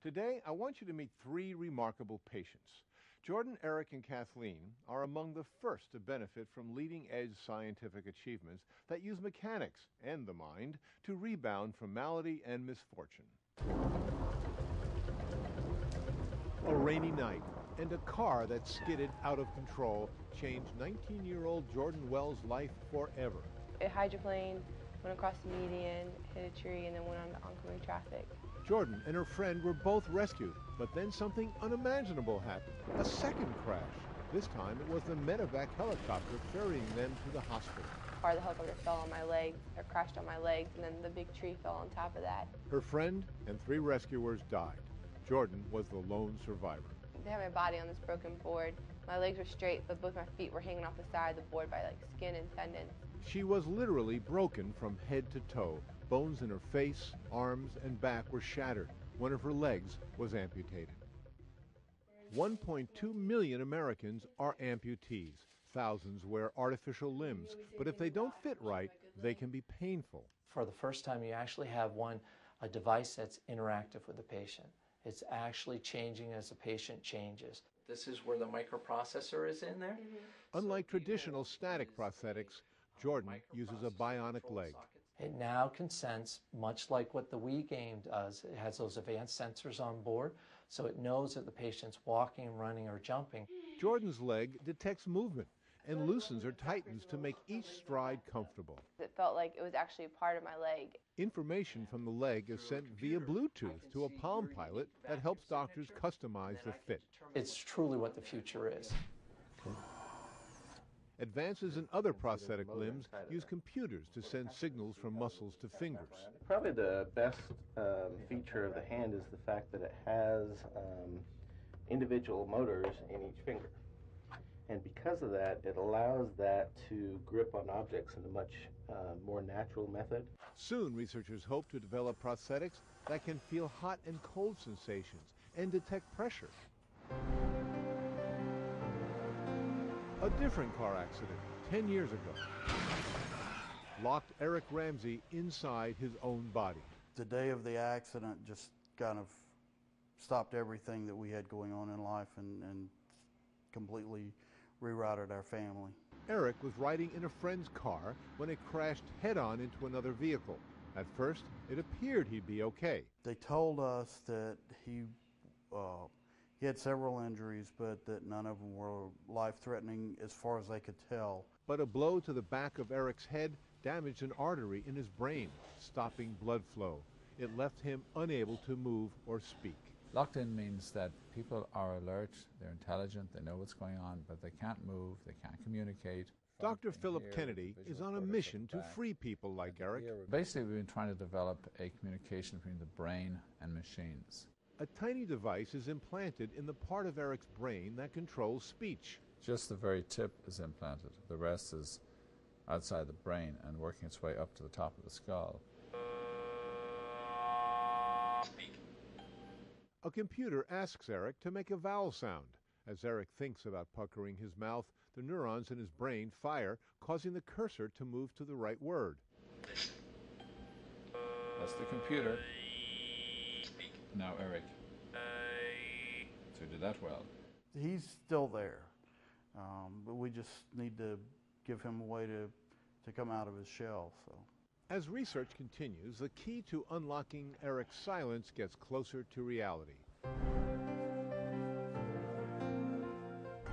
Today, I want you to meet three remarkable patients. Jordan, Eric, and Kathleen are among the first to benefit from leading-edge scientific achievements that use mechanics and the mind to rebound from malady and misfortune. A rainy night and a car that skidded out of control changed 19-year-old Jordan Wells' life forever. It hydroplaned, went across the median, hit a tree, and then went on to oncoming traffic. Jordan and her friend were both rescued, but then something unimaginable happened. A second crash. This time it was the medevac helicopter ferrying them to the hospital. Part of the helicopter fell on my legs, or crashed on my legs, and then the big tree fell on top of that. Her friend and three rescuers died. Jordan was the lone survivor. They had my body on this broken board. My legs were straight, but both my feet were hanging off the side of the board by skin and tendons. She was literally broken from head to toe. Bones in her face, arms, and back were shattered. One of her legs was amputated. 1.2 million Americans are amputees. Thousands wear artificial limbs, but if they don't fit right, they can be painful. For the first time, you actually have a device that's interactive with the patient. It's actually changing as the patient changes. This is where the microprocessor is in there. Unlike traditional static prosthetics, Jordan uses a bionic leg. It now can sense, much like what the Wii game does. It has those advanced sensors on board, so it knows that the patient's walking, running, or jumping. Jordan's leg detects movement and loosens or tightens to make each stride comfortable. It felt like it was actually part of my leg. Information from the leg is sent via Bluetooth to a Palm Pilot that helps doctors customize the fit. It's truly what the future is. Advances in other prosthetic limbs use computers to send signals from muscles to fingers. Probably the best feature of the hand is the fact that it has individual motors in each finger. And because of that, it allows that to grip on objects in a much more natural method. Soon, researchers hope to develop prosthetics that can feel hot and cold sensations and detect pressure. A different car accident 10 years ago locked Eric Ramsey inside his own body. The day of the accident just kind of stopped everything that we had going on in life and completely rerouted our family. Eric was riding in a friend's car when it crashed head-on into another vehicle. At first, it appeared he'd be okay. They told us that he had several injuries, but that none of them were life-threatening as far as they could tell. But a blow to the back of Eric's head damaged an artery in his brain, stopping blood flow. It left him unable to move or speak. Locked in means that people are alert, they're intelligent, they know what's going on, but they can't move, they can't communicate. Dr. Philip Kennedy is on a mission to free people like Eric. Basically, we've been trying to develop a communication between the brain and machines. A tiny device is implanted in the part of Eric's brain that controls speech. Just the very tip is implanted. The rest is outside the brain and working its way up to the top of the skull. Speak. A computer asks Eric to make a vowel sound. As Eric thinks about puckering his mouth, the neurons in his brain fire, causing the cursor to move to the right word. That's the computer. Now, Eric. So you did that well. He's still there, but we just need to give him a way to come out of his shell. So, as research continues, the key to unlocking Eric's silence gets closer to reality.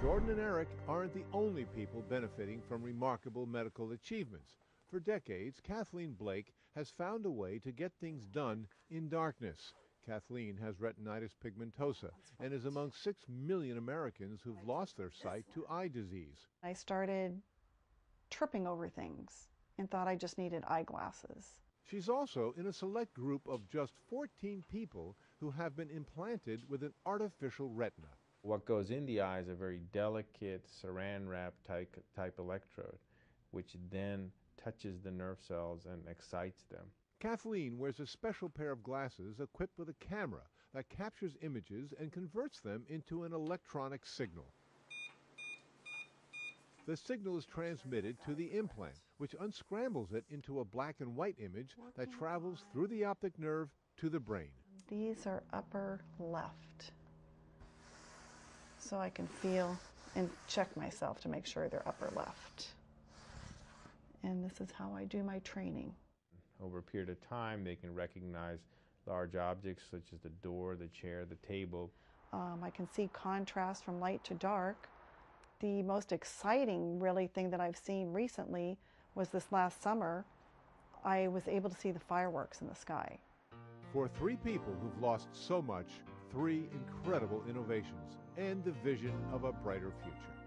Jordan and Eric aren't the only people benefiting from remarkable medical achievements. For decades, Kathleen Blake has found a way to get things done in darkness. Kathleen has retinitis pigmentosa and is among 6 million Americans who've lost their sight to eye disease. I started tripping over things and thought I just needed eyeglasses. She's also in a select group of just 14 people who have been implanted with an artificial retina. What goes in the eye is a very delicate saran wrap type electrode, which then touches the nerve cells and excites them. Kathleen wears a special pair of glasses equipped with a camera that captures images and converts them into an electronic signal. The signal is transmitted to the implant, which unscrambles it into a black and white image that travels through the optic nerve to the brain. These are upper left. So I can feel and check myself to make sure they're upper left. And this is how I do my training. Over a period of time, they can recognize large objects such as the door, the chair, the table. I can see contrast from light to dark. The most exciting really thing that I've seen recently was this last summer. I was able to see the fireworks in the sky. For three people who've lost so much, three incredible innovations and the vision of a brighter future.